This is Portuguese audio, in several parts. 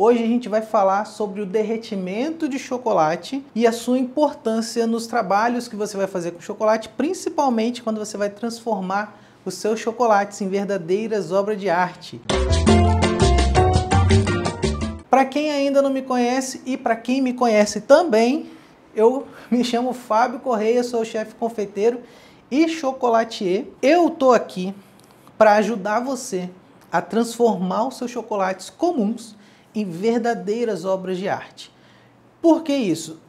Hoje a gente vai falar sobre o derretimento de chocolate e a sua importância nos trabalhos que você vai fazer com chocolate, principalmente quando você vai transformar os seus chocolates em verdadeiras obras de arte. Para quem ainda não me conhece e para quem me conhece também, eu me chamo Fábio Correia, sou chefe confeiteiro e chocolatier. Eu tô aqui para ajudar você a transformar os seus chocolates comuns em verdadeiras obras de arte. Por que isso?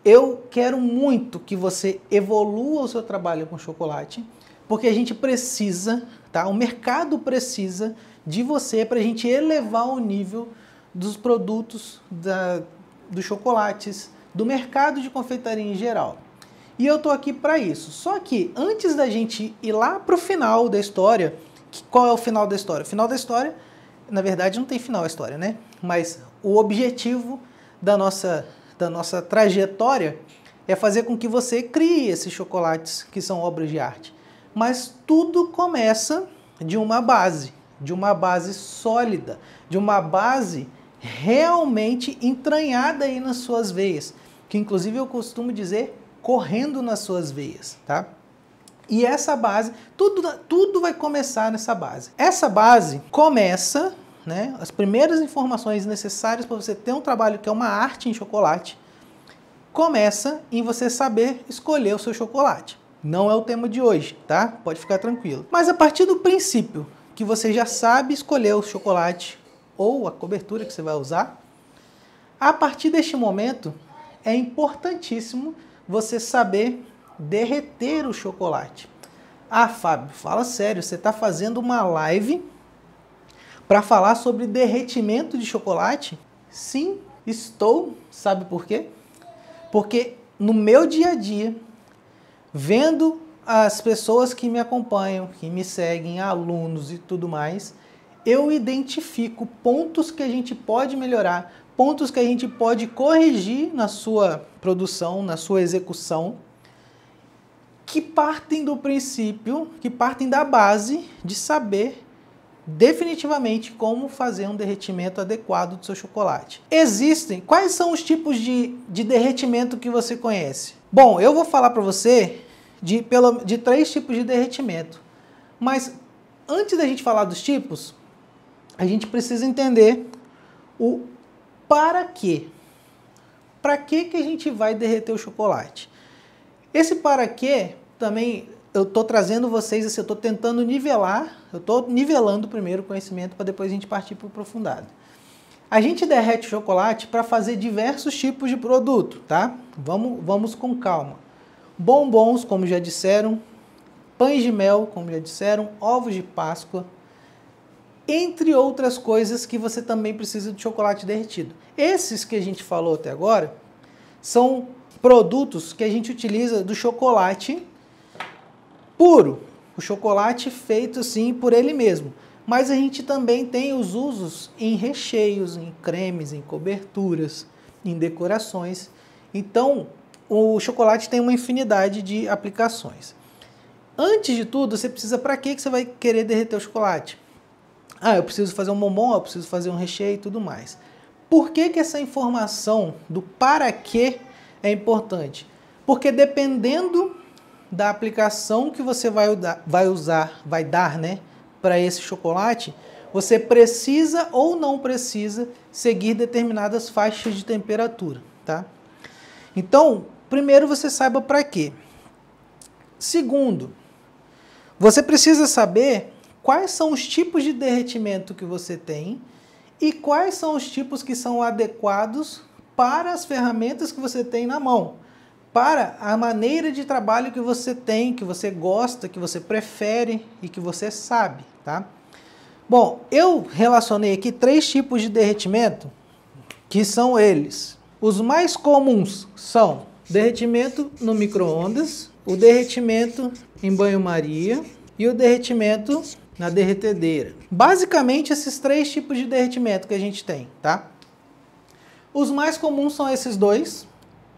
Eu quero muito que você evolua o seu trabalho com chocolate, porque a gente precisa, tá? O mercado precisa de você para a gente elevar o nível dos produtos, dos chocolates, do mercado de confeitaria em geral. E eu tô aqui para isso. Só que antes da gente ir lá para o final da história, qual é o final da história? O final da história, na verdade, não tem final a história, né? Mas o objetivo da nossa trajetória é fazer com que você crie esses chocolates que são obras de arte. Mas tudo começa de uma base sólida, de uma base realmente entranhada aí nas suas veias, que inclusive eu costumo dizer, correndo nas suas veias, tá? E essa base, tudo vai começar nessa base. Essa base começa, né, as primeiras informações necessárias para você ter um trabalho que é uma arte em chocolate, começa em você saber escolher o seu chocolate. Não é o tema de hoje, tá? Pode ficar tranquilo. Mas a partir do princípio que você já sabe escolher o chocolate ou a cobertura que você vai usar, a partir deste momento é importantíssimo você saber derreter o chocolate. Ah, Fábio, fala sério, você está fazendo uma live para falar sobre derretimento de chocolate? Sim, estou. Sabe por quê? Porque no meu dia a dia, vendo as pessoas que me acompanham, que me seguem, alunos e tudo mais, eu identifico pontos que a gente pode melhorar, pontos que a gente pode corrigir na sua produção, na sua execução, que partem do princípio, que partem da base de saber definitivamente como fazer um derretimento adequado do seu chocolate. Existem. Quais são os tipos de derretimento que você conhece? Bom, eu vou falar para você de 3 tipos de derretimento. Mas antes da gente falar dos tipos, a gente precisa entender o para quê. Para que a gente vai derreter o chocolate? Esse para quê também eu estou trazendo vocês, assim, eu estou tentando nivelar, eu estou nivelando primeiro o conhecimento para depois a gente partir para o aprofundado. A gente derrete o chocolate para fazer diversos tipos de produto, tá? Vamos com calma. Bombons, como já disseram, pães de mel, como já disseram, ovos de Páscoa, entre outras coisas que você também precisa de chocolate derretido. Esses que a gente falou até agora são produtos que a gente utiliza do chocolate puro, o chocolate feito assim por ele mesmo. Mas a gente também tem os usos em recheios, em cremes, em coberturas, em decorações. Então, o chocolate tem uma infinidade de aplicações. Antes de tudo, você precisa, para que você vai querer derreter o chocolate? Ah, eu preciso fazer um bombom, eu preciso fazer um recheio e tudo mais. Por que essa informação do para quê é importante? Porque dependendo da aplicação que você vai dar, né, para esse chocolate, você precisa ou não precisa seguir determinadas faixas de temperatura, tá? Então, primeiro você saiba para quê. Segundo, você precisa saber quais são os tipos de derretimento que você tem e quais são os tipos que são adequados para as ferramentas que você tem na mão, para a maneira de trabalho que você tem, que você gosta, que você prefere e que você sabe, tá? Bom, eu relacionei aqui 3 tipos de derretimento, que são eles. Os mais comuns são derretimento no micro-ondas, o derretimento em banho-maria e o derretimento na derretedeira. Basicamente, esses 3 tipos de derretimento que a gente tem, tá? Os mais comuns são esses 2,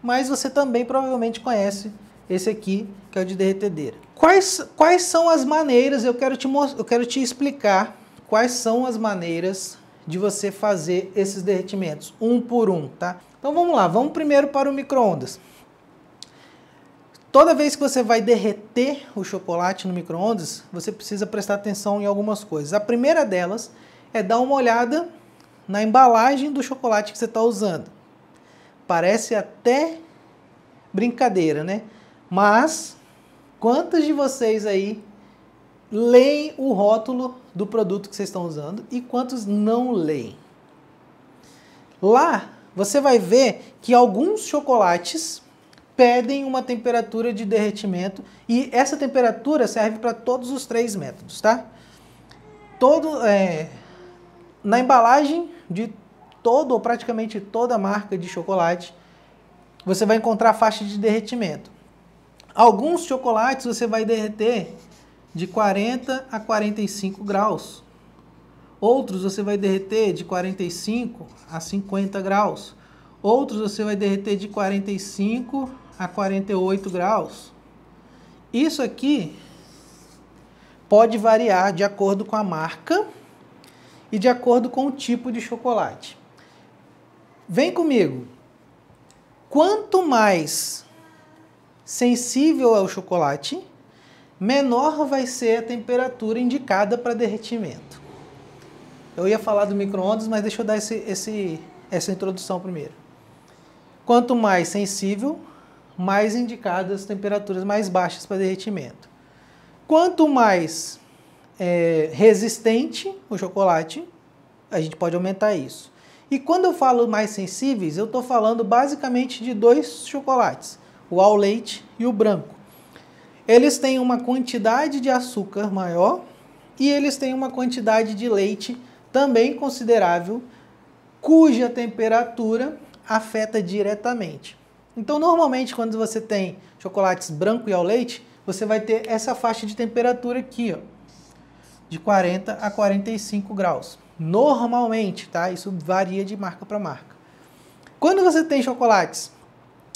mas você também provavelmente conhece esse aqui, que é o de derretedeira. Quais são as maneiras, eu quero te explicar quais são as maneiras de você fazer esses derretimentos, um por um, tá? Então vamos lá, vamos primeiro para o micro-ondas. Toda vez que você vai derreter o chocolate no micro-ondas, você precisa prestar atenção em algumas coisas. A primeira delas é dar uma olhada na embalagem do chocolate que você está usando. Parece até brincadeira, né? Mas quantos de vocês aí leem o rótulo do produto que vocês estão usando e quantos não leem? Lá você vai ver que alguns chocolates pedem uma temperatura de derretimento e essa temperatura serve para todos os 3 métodos, tá? Na embalagem de todo ou praticamente toda marca de chocolate, você vai encontrar faixa de derretimento. Alguns chocolates você vai derreter de 40 a 45 graus. Outros você vai derreter de 45 a 50 graus. Outros você vai derreter de 45 a 48 graus. Isso aqui pode variar de acordo com a marca e de acordo com o tipo de chocolate. Vem comigo. Quanto mais sensível é o chocolate, menor vai ser a temperatura indicada para derretimento. Eu ia falar do micro-ondas, mas deixa eu dar essa introdução primeiro. Quanto mais sensível, mais indicadas temperaturas mais baixas para derretimento. Quanto mais resistente o chocolate, a gente pode aumentar isso. E quando eu falo mais sensíveis, eu estou falando basicamente de 2 chocolates, o ao leite e o branco. Eles têm uma quantidade de açúcar maior e eles têm uma quantidade de leite também considerável, cuja temperatura afeta diretamente. Então, normalmente, quando você tem chocolates branco e ao leite, você vai ter essa faixa de temperatura aqui, ó, de 40 a 45 graus. Normalmente, tá? Isso varia de marca para marca. Quando você tem chocolates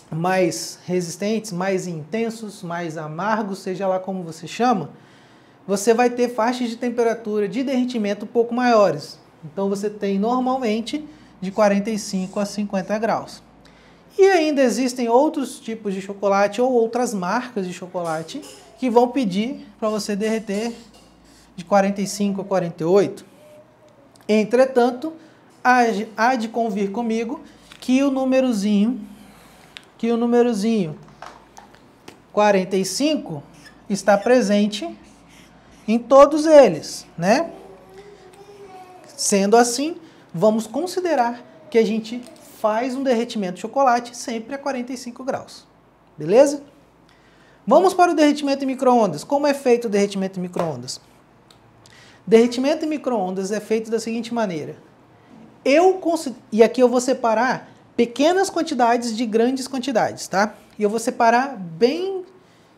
mais resistentes, mais intensos, mais amargos, seja lá como você chama, você vai ter faixas de temperatura de derretimento um pouco maiores. Então você tem normalmente de 45 a 50 graus. E ainda existem outros tipos de chocolate ou outras marcas de chocolate que vão pedir para você derreter de 45 a 48. Entretanto, há de convir comigo que o númerozinho 45 está presente em todos eles, né? Sendo assim, vamos considerar que a gente faz um derretimento de chocolate sempre a 45 graus. Beleza? Vamos para o derretimento em micro-ondas. Como é feito o derretimento em micro-ondas? Derretimento em micro-ondas é feito da seguinte maneira. E aqui eu vou separar pequenas quantidades de grandes quantidades, tá? E eu vou separar bem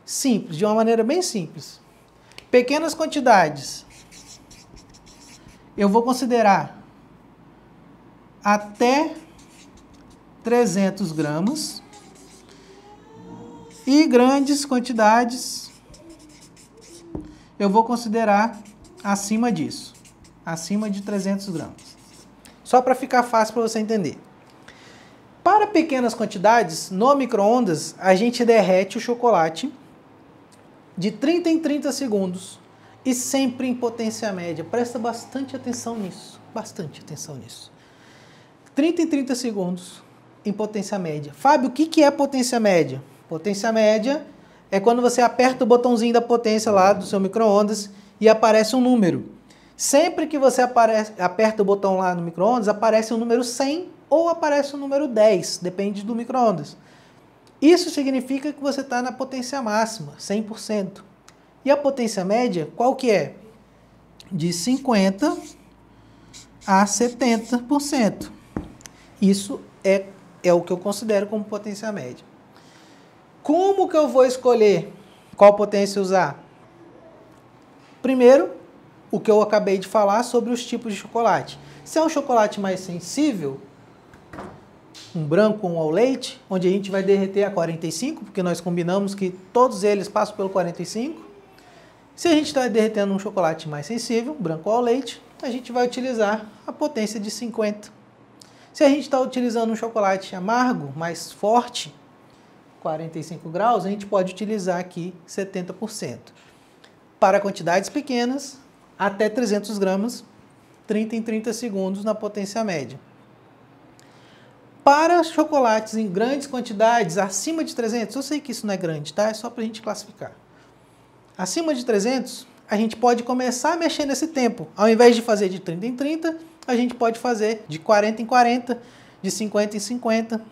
simples, de uma maneira bem simples. Pequenas quantidades, eu vou considerar até 300 gramas. E grandes quantidades, eu vou considerar acima disso, acima de 300 gramas. Só para ficar fácil para você entender. Para pequenas quantidades, no micro-ondas, a gente derrete o chocolate de 30 em 30 segundos e sempre em potência média. Presta bastante atenção nisso, bastante atenção nisso. 30 em 30 segundos em potência média. Fábio, o que é potência média? Potência média é quando você aperta o botãozinho da potência lá do seu micro-ondas e aparece um número. Sempre que você aperta o botão lá no micro-ondas, aparece o número 100 ou aparece o número 10, depende do micro-ondas. Isso significa que você está na potência máxima, 100%. E a potência média, qual que é? De 50 a 70%. Isso é o que eu considero como potência média. Como que eu vou escolher qual potência usar? Primeiro, o que eu acabei de falar sobre os tipos de chocolate. Se é um chocolate mais sensível, um branco ou um ao leite, onde a gente vai derreter a 45, porque nós combinamos que todos eles passam pelo 45. Se a gente está derretendo um chocolate mais sensível, branco ou ao leite, a gente vai utilizar a potência de 50. Se a gente está utilizando um chocolate amargo, mais forte, 45 graus, a gente pode utilizar aqui 70%. Para quantidades pequenas, até 300 gramas, 30 em 30 segundos na potência média. Para chocolates em grandes quantidades, acima de 300, eu sei que isso não é grande, tá? É só para a gente classificar. Acima de 300, a gente pode começar a mexer nesse tempo. Ao invés de fazer de 30 em 30, a gente pode fazer de 40 em 40, de 50 em 50,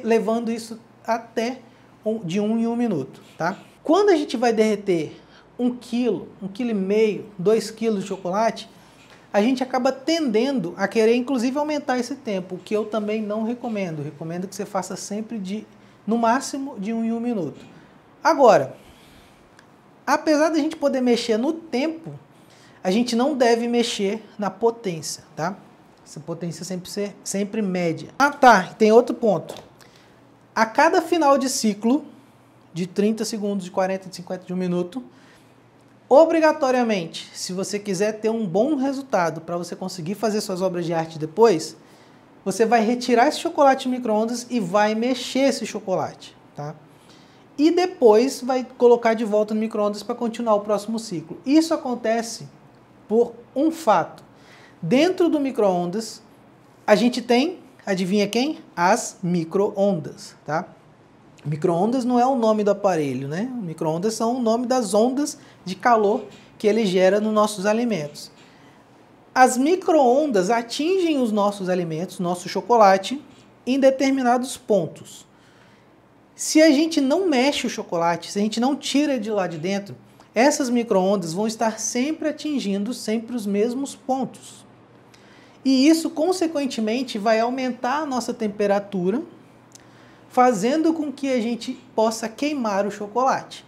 levando isso até de 1 em 1 minuto, tá? Quando a gente vai derreter 1 quilo, 1,5 kg, 2 kg de chocolate, a gente acaba tendendo a querer, inclusive, aumentar esse tempo, o que eu também não recomendo. Recomendo que você faça sempre no máximo, de 1 em 1 minuto. Agora, apesar da gente poder mexer no tempo, a gente não deve mexer na potência, tá? Essa potência sempre média. Ah, tá, tem outro ponto. A cada final de ciclo, de 30 segundos, de 40, de 50, de 1 minuto, obrigatoriamente, se você quiser ter um bom resultado para você conseguir fazer suas obras de arte depois, você vai retirar esse chocolate de micro-ondas e vai mexer esse chocolate, tá? E depois vai colocar de volta no micro-ondas para continuar o próximo ciclo. Isso acontece por um fato. Dentro do micro-ondas, a gente tem, adivinha quem? As micro-ondas, tá? Micro-ondas não é o nome do aparelho, né? Micro-ondas são o nome das ondas de calor que ele gera nos nossos alimentos. As micro-ondas atingem os nossos alimentos, nosso chocolate, em determinados pontos. Se a gente não mexe o chocolate, se a gente não tira de lá de dentro, essas micro-ondas vão estar sempre atingindo sempre os mesmos pontos. E isso, consequentemente, vai aumentar a nossa temperatura, fazendo com que a gente possa queimar o chocolate.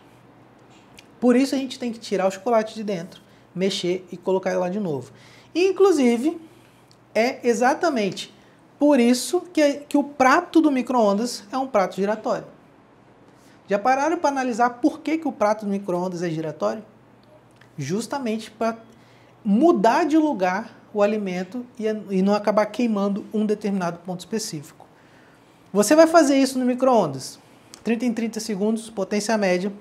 Por isso a gente tem que tirar o chocolate de dentro, mexer e colocar ele lá de novo. Inclusive, é exatamente por isso que o prato do micro-ondas é um prato giratório. Já pararam para analisar por que o prato do micro-ondas é giratório? Justamente para mudar de lugar o alimento e não acabar queimando um determinado ponto específico. Você vai fazer isso no micro-ondas, 30 em 30 segundos, potência média,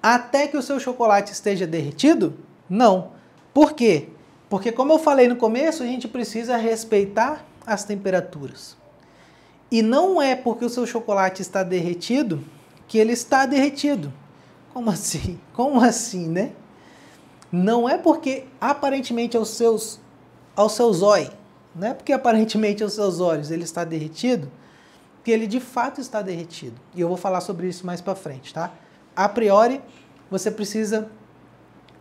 até que o seu chocolate esteja derretido? Não. Por quê? Porque, como eu falei no começo, a gente precisa respeitar as temperaturas. E não é porque o seu chocolate está derretido que ele está derretido. Como assim? Como assim, né? Não é porque aparentemente aos seus olhos, não é porque aparentemente aos seus olhos ele está derretido, que ele de fato está derretido. E eu vou falar sobre isso mais para frente, tá? A priori, você precisa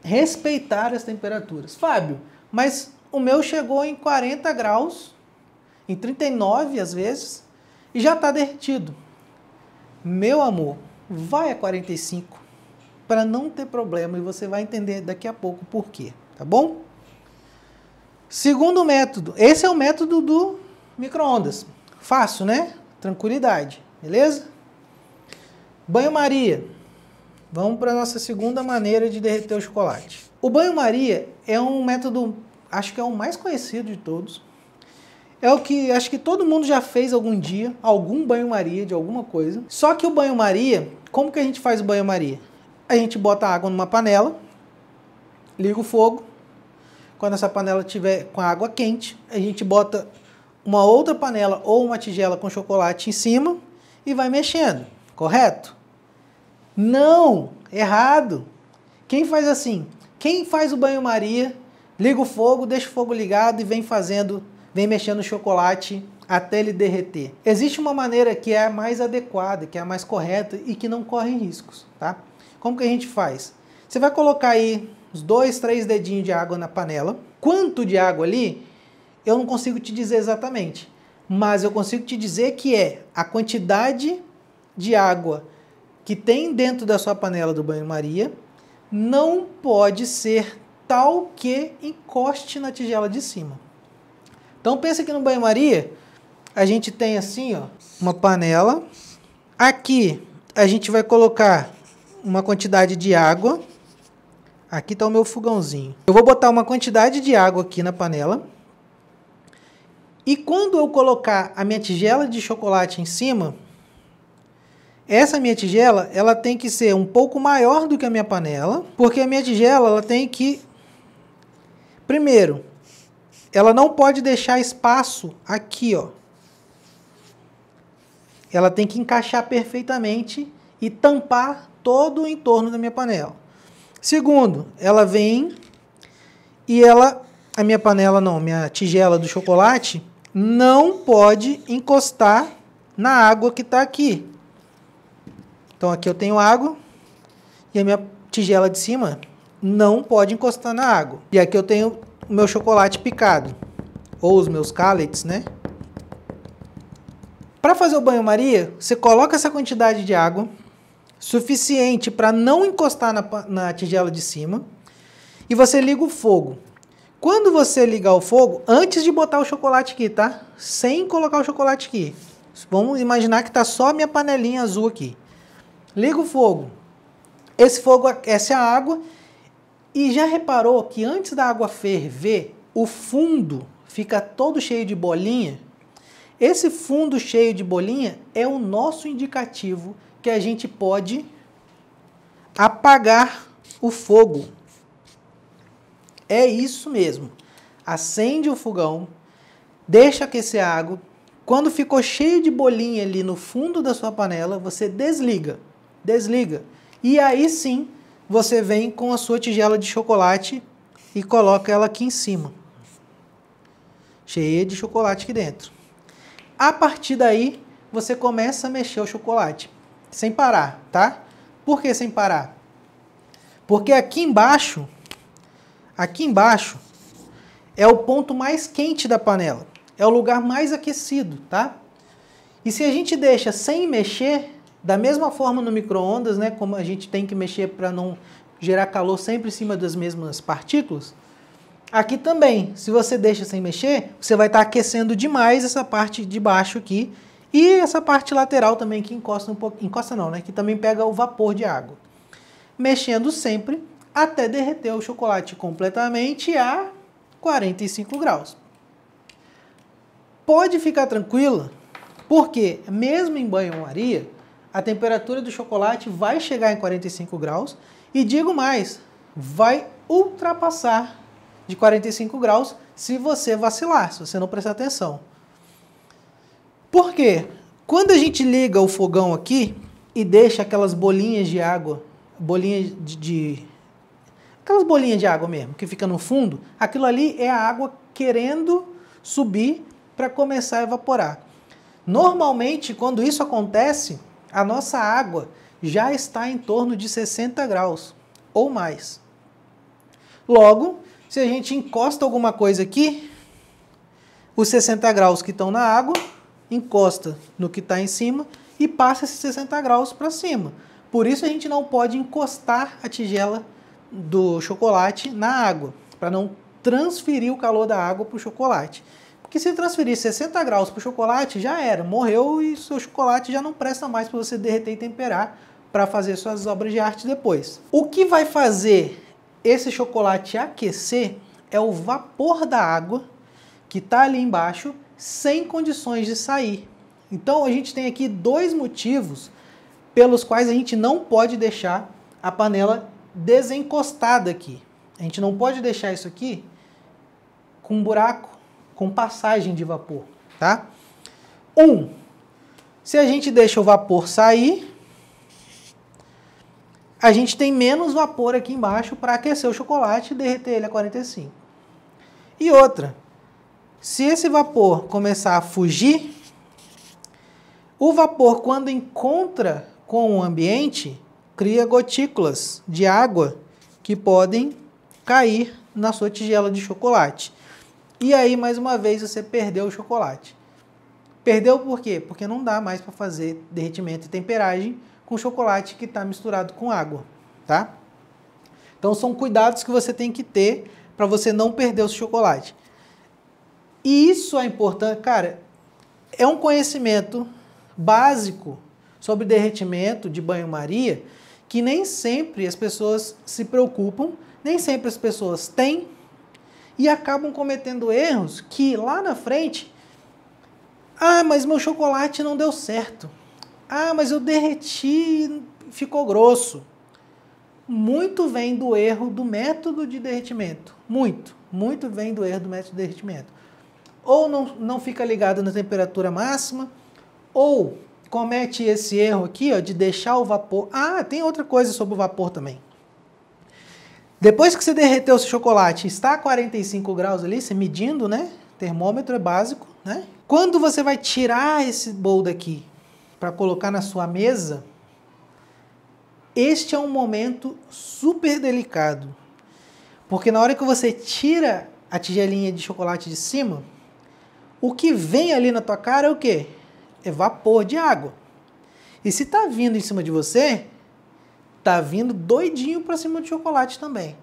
respeitar as temperaturas. Fábio, mas o meu chegou em 40 graus, em 39 às vezes, e já está derretido. Meu amor, vai a 45 para não ter problema e você vai entender daqui a pouco por quê, tá bom? Segundo método, esse é o método do micro-ondas. Fácil, né? Tranquilidade, beleza? Banho-maria. Vamos para a nossa segunda maneira de derreter o chocolate. O banho-maria é um método, acho que é o mais conhecido de todos. É o que acho que todo mundo já fez algum dia, algum banho-maria de alguma coisa. Só que o banho-maria, como que a gente faz o banho-maria? A gente bota a água numa panela, liga o fogo. Quando essa panela estiver com a água quente, a gente bota uma outra panela ou uma tigela com chocolate em cima e vai mexendo, correto? Não, errado. Quem faz assim? Quem faz o banho-maria, liga o fogo, deixa o fogo ligado e vem mexendo o chocolate até ele derreter. Existe uma maneira que é a mais adequada, que é a mais correta e que não corre riscos, tá? Como que a gente faz? Você vai colocar aí uns 2, 3 dedinhos de água na panela. Quanto de água ali, eu não consigo te dizer exatamente, mas eu consigo te dizer que é a quantidade de água que tem dentro da sua panela do banho-maria não pode ser tal que encoste na tigela de cima. Então pensa que no banho-maria a gente tem assim, ó, uma panela. Aqui a gente vai colocar uma quantidade de água. Aqui está o meu fogãozinho. Eu vou botar uma quantidade de água aqui na panela. E quando eu colocar a minha tigela de chocolate em cima, essa minha tigela, ela tem que ser um pouco maior do que a minha panela, porque a minha tigela, ela tem que... Primeiro, ela não pode deixar espaço aqui, ó. Ela tem que encaixar perfeitamente e tampar todo o entorno da minha panela. Segundo, ela vem e a minha panela não, minha tigela do chocolate não pode encostar na água que está aqui. Então aqui eu tenho água e a minha tigela de cima não pode encostar na água. E aqui eu tenho o meu chocolate picado, ou os meus callets, né? Para fazer o banho-maria, você coloca essa quantidade de água, suficiente para não encostar na tigela de cima, e você liga o fogo. Quando você ligar o fogo, antes de botar o chocolate aqui, tá? Sem colocar o chocolate aqui. Vamos imaginar que tá só a minha panelinha azul aqui. Liga o fogo. Esse fogo aquece a água. E já reparou que antes da água ferver, o fundo fica todo cheio de bolinha? Esse fundo cheio de bolinha é o nosso indicativo que a gente pode apagar o fogo. É isso mesmo. Acende o fogão, deixa aquecer a água. Quando ficou cheio de bolinha ali no fundo da sua panela, você desliga. Desliga. E aí sim, você vem com a sua tigela de chocolate e coloca ela aqui em cima. Cheia de chocolate aqui dentro. A partir daí, você começa a mexer o chocolate. Sem parar, tá? Por que sem parar? Porque aqui embaixo é o ponto mais quente da panela. É o lugar mais aquecido, tá? E se a gente deixa sem mexer, da mesma forma no micro-ondas, né, como a gente tem que mexer para não gerar calor sempre em cima das mesmas partículas, aqui também, se você deixa sem mexer, você vai estar aquecendo demais essa parte de baixo aqui e essa parte lateral também que encosta um pouco, encosta não, né, que também pega o vapor de água. Mexendo sempre até derreter o chocolate completamente a 45 graus. Pode ficar tranquila, porque mesmo em banho-maria, a temperatura do chocolate vai chegar em 45 graus e, digo mais, vai ultrapassar de 45 graus se você vacilar, se você não prestar atenção. Por quê? Quando a gente liga o fogão aqui e deixa aquelas bolinhas de água, aquelas bolinhas de água mesmo, que fica no fundo, aquilo ali é a água querendo subir para começar a evaporar. Normalmente, quando isso acontece, a nossa água já está em torno de 60 graus ou mais. Logo, se a gente encosta alguma coisa aqui, os 60 graus que estão na água, encosta no que está em cima e passa esses 60 graus para cima. Por isso a gente não pode encostar a tigela do chocolate na água, para não transferir o calor da água para o chocolate. Porque se transferir 60 graus para o chocolate, já era, morreu e seu chocolate já não presta mais para você derreter e temperar para fazer suas obras de arte depois. O que vai fazer esse chocolate aquecer é o vapor da água que está ali embaixo sem condições de sair. Então a gente tem aqui dois motivos pelos quais a gente não pode deixar a panela desencostada aqui. A gente não pode deixar isso aqui com um buraco, com passagem de vapor, tá? Se a gente deixa o vapor sair, a gente tem menos vapor aqui embaixo para aquecer o chocolate e derreter ele a 45. E outra, se esse vapor começar a fugir, o vapor, quando encontra com o ambiente, cria gotículas de água que podem cair na sua tigela de chocolate. E aí, mais uma vez, você perdeu o chocolate. Perdeu por quê? Porque não dá mais para fazer derretimento e temperagem com chocolate que está misturado com água, tá? Então, são cuidados que você tem que ter para você não perder o chocolate. E isso é importante, cara, é um conhecimento básico sobre derretimento de banho-maria que nem sempre as pessoas se preocupam, Nem sempre as pessoas têm e acabam cometendo erros que lá na frente, ah, mas meu chocolate não deu certo. Ah, mas eu derreti e ficou grosso. Muito vem do erro do método de derretimento. Muito vem do erro do método de derretimento. Ou não fica ligado na temperatura máxima, ou comete esse erro aqui, ó, de deixar o vapor. Ah, tem outra coisa sobre o vapor também. Depois que você derreteu o seu chocolate, está a 45 graus ali, você medindo, né? Termômetro é básico, né? Quando você vai tirar esse bowl daqui para colocar na sua mesa, este é um momento super delicado. Porque na hora que você tira a tigelinha de chocolate de cima, o que vem ali na tua cara é o quê? É vapor de água. E se tá vindo em cima de você, tá vindo doidinho para cima do chocolate também.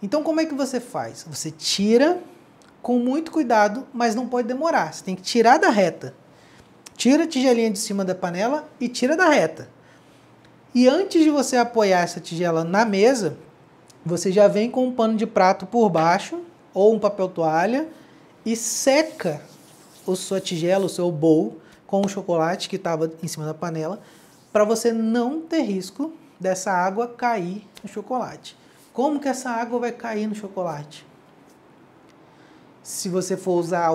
Então como é que você faz? Você tira com muito cuidado, mas não pode demorar. Você tem que tirar da reta. Tira a tigelinha de cima da panela e tira da reta. E antes de você apoiar essa tigela na mesa, você já vem com um pano de prato por baixo ou um papel toalha e seca a sua tigela, o seu bowl com o chocolate que estava em cima da panela, para você não ter risco dessa água cair no chocolate. Como que essa água vai cair no chocolate? Se você for usar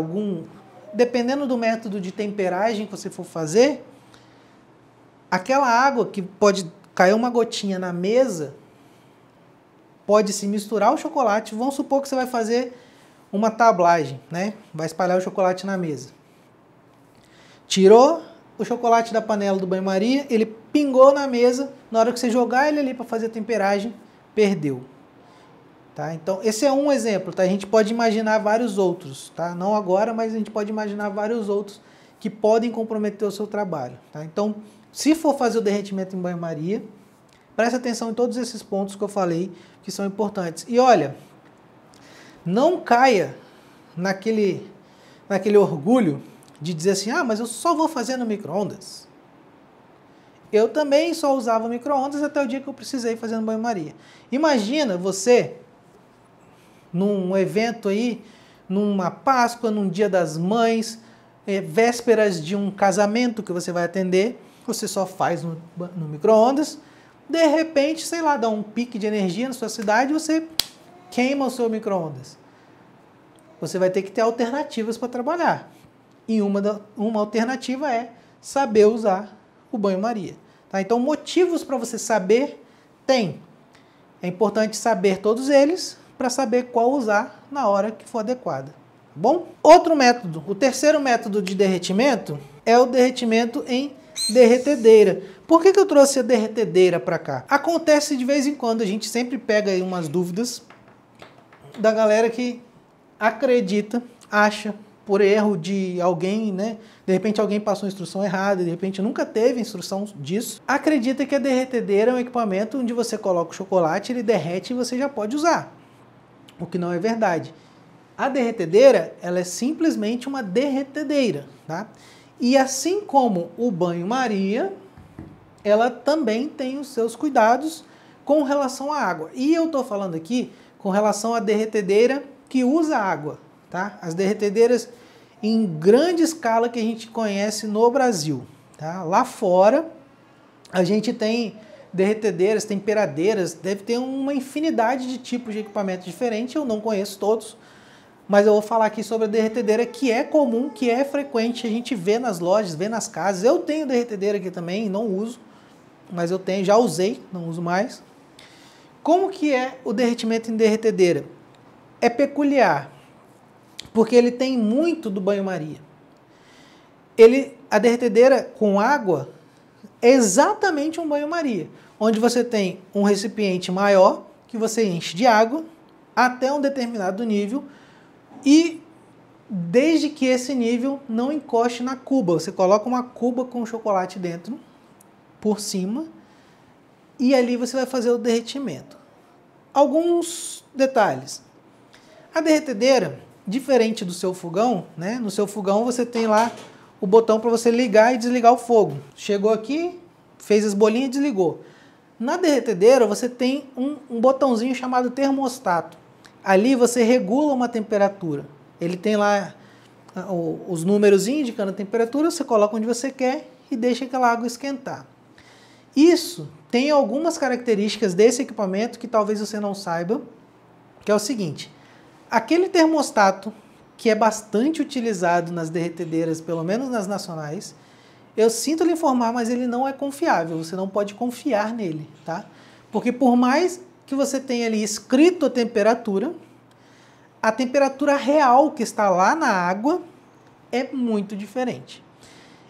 dependendo do método de temperagem que você for fazer, aquela água que pode cair uma gotinha na mesa, pode se misturar o chocolate. Vamos supor que você vai fazer uma tablagem, né? Vai espalhar o chocolate na mesa. Tirou o chocolate da panela do banho-maria, ele pingou na mesa, na hora que você jogar ele ali para fazer a temperagem, perdeu. Tá? Então, esse é um exemplo, tá? A gente pode imaginar vários outros, tá? Não agora, mas a gente pode imaginar vários outros que podem comprometer o seu trabalho, tá? Então, se for fazer o derretimento em banho-maria, preste atenção em todos esses pontos que eu falei, que são importantes. E olha, não caia naquele orgulho de dizer assim, ah, mas eu só vou fazer no micro-ondas. Eu também só usava micro-ondas até o dia que eu precisei fazer no banho-maria. Imagina você, num evento aí, numa Páscoa, num Dia das Mães, vésperas de um casamento que você vai atender, você só faz no micro-ondas, de repente, sei lá, dá um pique de energia na sua cidade e você queima o seu micro-ondas. Você vai ter que ter alternativas para trabalhar. E uma alternativa é saber usar o banho-maria. Tá? Então, motivos para você saber, tem. É importante saber todos eles para saber qual usar na hora que for adequada. Tá bom? Outro método, o terceiro método de derretimento é o derretimento em derretedeira. Por que eu trouxe a derretedeira para cá? Acontece de vez em quando, a gente sempre pega aí umas dúvidas da galera que acredita, acha, por erro de alguém, né? De repente alguém passou a instrução errada, de repente nunca teve instrução disso. Acredita que a derretedeira é um equipamento onde você coloca o chocolate, ele derrete e você já pode usar. O que não é verdade. A derretedeira, ela é simplesmente uma derretedeira, tá? E assim como o banho-maria, ela também tem os seus cuidados com relação à água. E eu estou falando aqui com relação à derretedeira que usa água, tá? As derretedeiras em grande escala que a gente conhece no Brasil, tá? Lá fora a gente tem derretedeiras, temperadeiras, deve ter uma infinidade de tipos de equipamento diferente, eu não conheço todos, mas eu vou falar aqui sobre a derretedeira que é comum, que é frequente, a gente vê nas lojas, vê nas casas. Eu tenho derretedeira aqui também, não uso, mas eu tenho, já usei, não uso mais. Como que é o derretimento em derretedeira? É peculiar, porque ele tem muito do banho-maria. A derretedeira com água é exatamente um banho-maria, onde você tem um recipiente maior que você enche de água até um determinado nível e desde que esse nível não encoste na cuba. Você coloca uma cuba com chocolate dentro, por cima, e ali você vai fazer o derretimento. Alguns detalhes. A derretedeira, diferente do seu fogão, né? No seu fogão você tem lá o botão para você ligar e desligar o fogo. Chegou aqui, fez as bolinhas e desligou. Na derretedeira você tem um botãozinho chamado termostato. Ali você regula uma temperatura. Ele tem lá os números indicando a temperatura, você coloca onde você quer e deixa aquela água esquentar. Isso tem algumas características desse equipamento que talvez você não saiba, que é o seguinte: aquele termostato que é bastante utilizado nas derretedeiras, pelo menos nas nacionais, eu sinto lhe informar, mas ele não é confiável, você não pode confiar nele, tá? Porque por mais que você tenha ali escrito a temperatura real que está lá na água é muito diferente.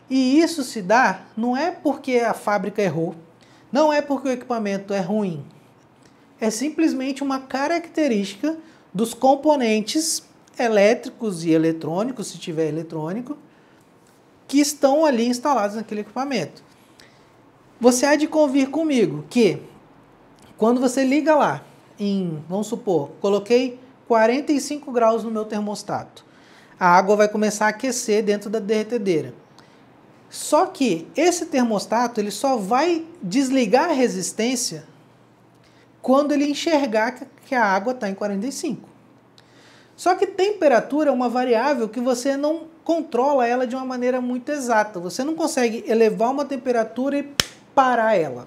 E isso se dá, não é porque a fábrica errou, não é porque o equipamento é ruim, é simplesmente uma característica dos componentes elétricos e eletrônicos, se tiver eletrônico, que estão ali instalados naquele equipamento. Você há de convir comigo que quando você liga lá vamos supor, coloquei 45 graus no meu termostato, a água vai começar a aquecer dentro da derretedeira. Só que esse termostato ele só vai desligar a resistência quando ele enxergar que a água está em 45. Só que temperatura é uma variável que você não controla ela de uma maneira muito exata. Você não consegue elevar uma temperatura e parar ela.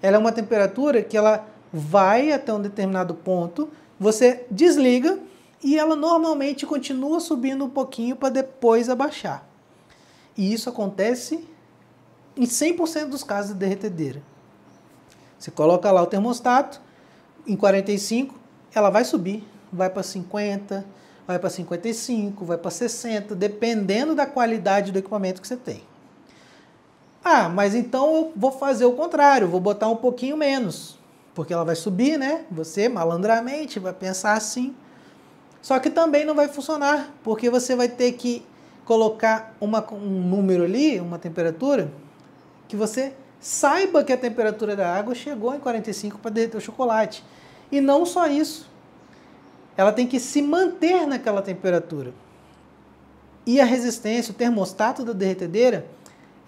Ela é uma temperatura que ela vai até um determinado ponto, você desliga e ela normalmente continua subindo um pouquinho para depois abaixar. E isso acontece em 100% dos casos de derretedeira. Você coloca lá o termostato, em 45, ela vai subir. Vai para 50, vai para 55, vai para 60, dependendo da qualidade do equipamento que você tem. Ah, mas então eu vou fazer o contrário, vou botar um pouquinho menos, porque ela vai subir, né? Você, malandramente, vai pensar assim. Só que também não vai funcionar, porque você vai ter que colocar um número ali, uma temperatura, que você saiba que a temperatura da água chegou em 45 para derreter o chocolate. E não só isso. Ela tem que se manter naquela temperatura. E a resistência, o termostato da derretedeira,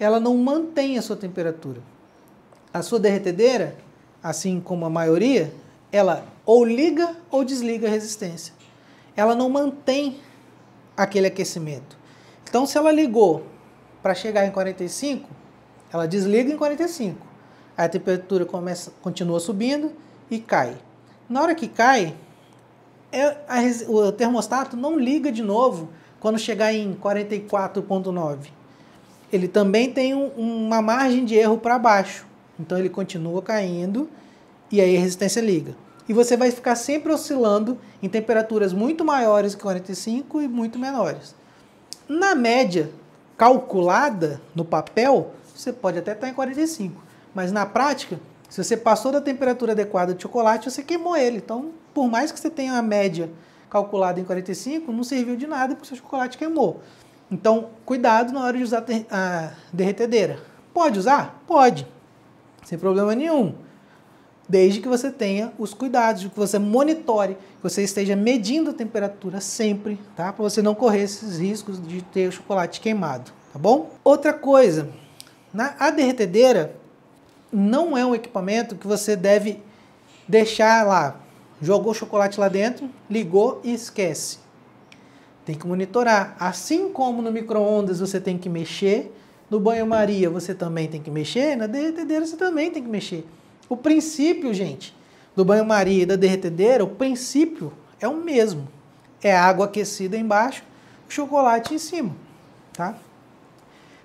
ela não mantém a sua temperatura. A sua derretedeira, assim como a maioria, ela ou liga ou desliga a resistência. Ela não mantém aquele aquecimento. Então, se ela ligou para chegar em 45, ela desliga em 45. Aí a temperatura continua subindo e cai. Na hora que cai, o termostato não liga de novo quando chegar em 44,9. Ele também tem uma margem de erro para baixo. Então ele continua caindo e aí a resistência liga. E você vai ficar sempre oscilando em temperaturas muito maiores que 45 e muito menores. Na média calculada no papel, você pode até estar em 45. Mas na prática, se você passou da temperatura adequada de chocolate, você queimou ele. Então, por mais que você tenha a média calculada em 45, não serviu de nada porque o seu chocolate queimou. Então, cuidado na hora de usar a derretedeira. Pode usar? Pode. Sem problema nenhum. Desde que você tenha os cuidados, que você monitore, que você esteja medindo a temperatura sempre, tá? Para você não correr esses riscos de ter o chocolate queimado, tá bom? Outra coisa, a derretedeira não é um equipamento que você deve deixar lá, jogou o chocolate lá dentro, ligou e esquece. Tem que monitorar. Assim como no micro-ondas você tem que mexer, no banho-maria você também tem que mexer, na derretedeira você também tem que mexer. O princípio, gente, do banho-maria e da derretedeira, o princípio é o mesmo. É a água aquecida embaixo, o chocolate em cima, tá?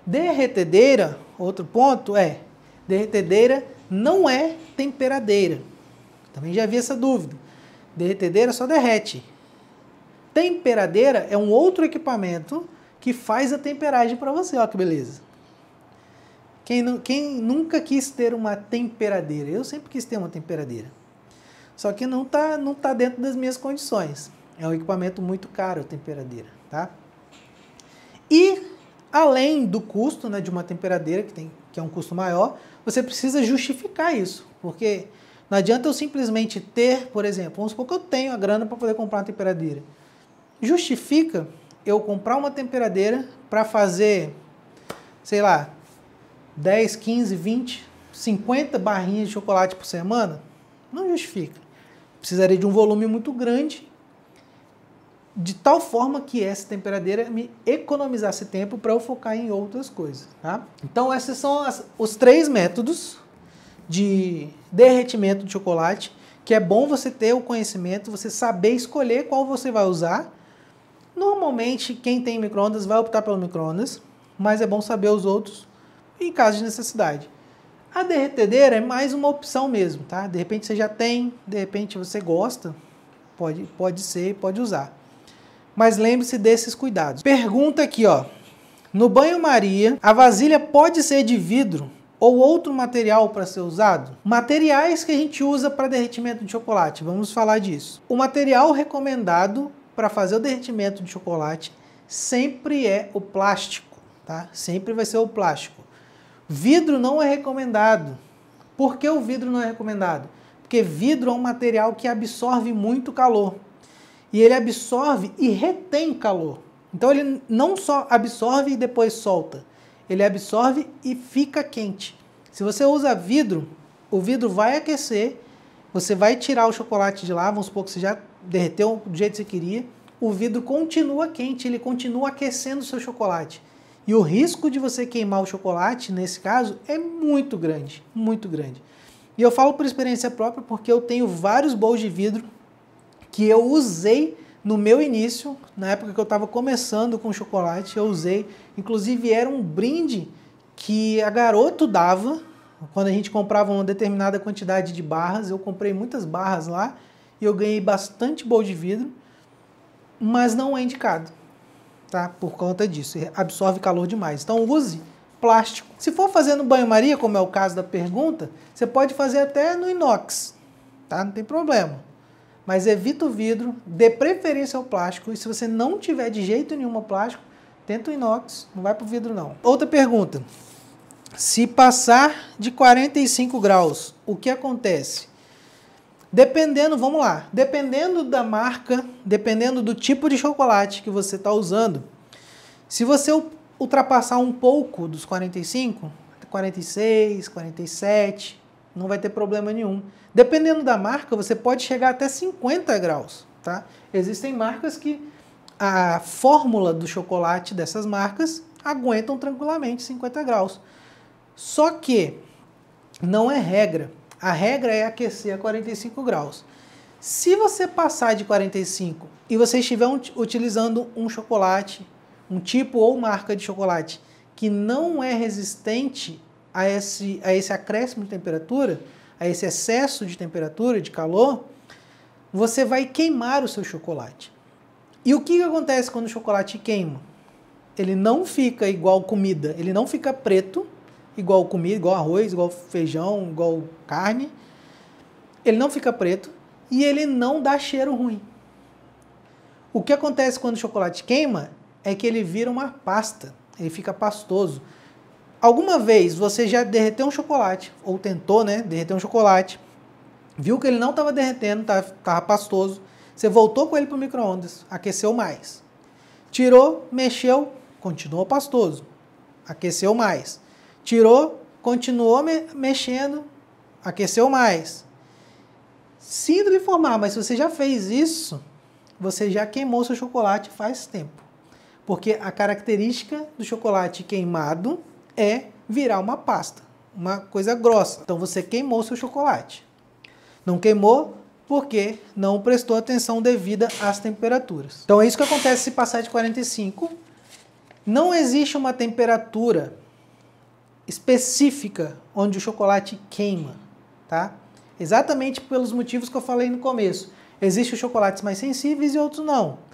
Derretedeira, outro ponto derretedeira não é temperadeira. Também já vi essa dúvida. Derretedeira só derrete. Temperadeira é um outro equipamento que faz a temperagem para você. Olha que beleza. Quem nunca quis ter uma temperadeira? Eu sempre quis ter uma temperadeira. Só que não tá dentro das minhas condições. É um equipamento muito caro a temperadeira, tá? E além do custo, né, de uma temperadeira, que é um custo maior, você precisa justificar isso. Porque não adianta eu simplesmente ter, por exemplo, vamos supor que eu tenho a grana para poder comprar uma temperadeira. Justifica eu comprar uma temperadeira para fazer, sei lá, 10, 15, 20, 50 barrinhas de chocolate por semana? Não justifica. Precisaria de um volume muito grande, de tal forma que essa temperadeira me economizasse tempo para eu focar em outras coisas, tá? Então esses são os 3 métodos de derretimento de chocolate, que é bom você ter o conhecimento, você saber escolher qual você vai usar. Normalmente, quem tem micro-ondas vai optar pelo micro-ondas, mas é bom saber os outros em caso de necessidade. A derretedeira é mais uma opção mesmo, tá? De repente você já tem, de repente você gosta, pode ser, pode usar. Mas lembre-se desses cuidados. Pergunta aqui, ó. No banho-maria, a vasilha pode ser de vidro ou outro material para ser usado? Materiais que a gente usa para derretimento de chocolate, vamos falar disso. O material recomendado para fazer o derretimento de chocolate sempre é o plástico, tá? Sempre vai ser o plástico. Vidro não é recomendado. Por que o vidro não é recomendado? Porque vidro é um material que absorve muito calor. E ele absorve e retém calor. Então ele não só absorve e depois solta. Ele absorve e fica quente. Se você usa vidro, o vidro vai aquecer, você vai tirar o chocolate de lá, vamos supor que você já derreteu do jeito que você queria, o vidro continua quente, ele continua aquecendo o seu chocolate. E o risco de você queimar o chocolate, nesse caso, é muito grande, muito grande. E eu falo por experiência própria porque eu tenho vários bowls de vidro que eu usei no meu início, na época que eu estava começando com chocolate, eu usei. Inclusive era um brinde que a Garoto dava, quando a gente comprava uma determinada quantidade de barras. Eu comprei muitas barras lá e eu ganhei bastante bowl de vidro, mas não é indicado, tá? Por conta disso, absorve calor demais. Então use plástico. Se for fazer no banho-maria, como é o caso da pergunta, você pode fazer até no inox, tá? Não tem problema. Mas evita o vidro, dê preferência ao plástico, e se você não tiver de jeito nenhum plástico, tenta o inox, não vai para o vidro não. Outra pergunta, se passar de 45 graus, o que acontece? Dependendo, vamos lá, dependendo da marca, dependendo do tipo de chocolate que você está usando, se você ultrapassar um pouco dos 45, 46, 47, não vai ter problema nenhum. Dependendo da marca, você pode chegar até 50 graus, tá? Existem marcas que a fórmula do chocolate dessas marcas aguentam tranquilamente 50 graus. Só que não é regra. A regra é aquecer a 45 graus. Se você passar de 45 e você estiver utilizando um chocolate, um tipo ou marca de chocolate que não é resistente a esse acréscimo de temperatura, a esse excesso de temperatura, de calor, você vai queimar o seu chocolate. E o que acontece quando o chocolate queima? Ele não fica igual comida, ele não fica preto, igual comida, igual arroz, igual feijão, igual carne. Ele não fica preto e ele não dá cheiro ruim. O que acontece quando o chocolate queima é que ele vira uma pasta, ele fica pastoso. Alguma vez você já derreteu um chocolate, ou tentou, né, derreter um chocolate, viu que ele não estava derretendo, estava pastoso, você voltou com ele para o micro-ondas, aqueceu mais. Tirou, mexeu, continuou pastoso, aqueceu mais. Tirou, continuou mexendo, aqueceu mais. Sinto lhe informar, mas se você já fez isso, você já queimou seu chocolate faz tempo. Porque a característica do chocolate queimado é virar uma pasta, uma coisa grossa. Então você queimou seu chocolate. Não queimou porque não prestou atenção devida às temperaturas. Então é isso que acontece se passar de 45. Não existe uma temperatura específica onde o chocolate queima, tá? Exatamente pelos motivos que eu falei no começo. Existem os chocolates mais sensíveis e outros não.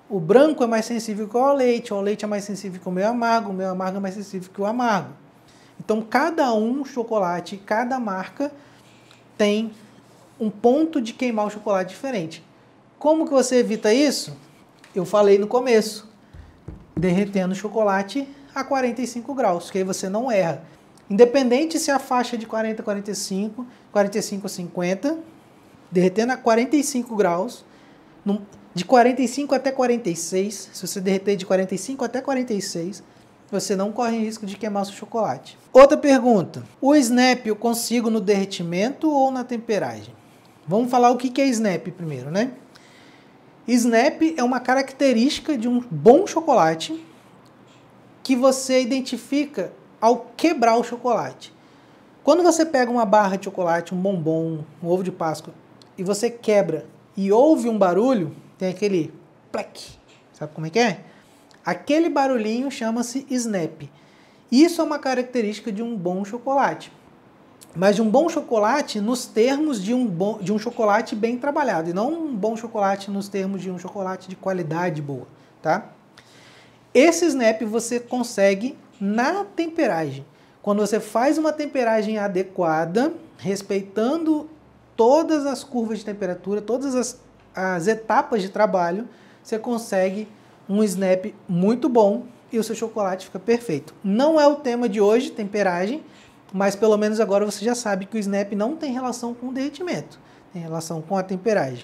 O branco é mais sensível que o leite é mais sensível que o meio amargo é mais sensível que o amargo. Então, cada chocolate, cada marca tem um ponto de queimar o chocolate diferente. Como que você evita isso? Eu falei no começo, derretendo o chocolate a 45 graus, que aí você não erra. Independente se a faixa é de 40 a 45, 45 a 50, derretendo a 45 graus, de 45 até 46, se você derreter de 45 até 46, você não corre risco de queimar o seu chocolate. Outra pergunta, o snap eu consigo no derretimento ou na temperagem? Vamos falar o que é snap primeiro, né? Snap é uma característica de um bom chocolate que você identifica ao quebrar o chocolate. Quando você pega uma barra de chocolate, um bombom, um ovo de Páscoa, e você quebra e ouve um barulho, tem aquele plec, sabe como é que é? Aquele barulhinho chama-se snap. Isso é uma característica de um bom chocolate. Mas de um bom chocolate nos termos de um chocolate bem trabalhado, e não um bom chocolate nos termos de um chocolate de qualidade boa, tá? Esse snap você consegue na temperagem. Quando você faz uma temperagem adequada, respeitando todas as curvas de temperatura, todas as etapas de trabalho, você consegue um snap muito bom e o seu chocolate fica perfeito. Não é o tema de hoje, temperagem, mas pelo menos agora você já sabe que o snap não tem relação com o derretimento, tem relação com a temperagem.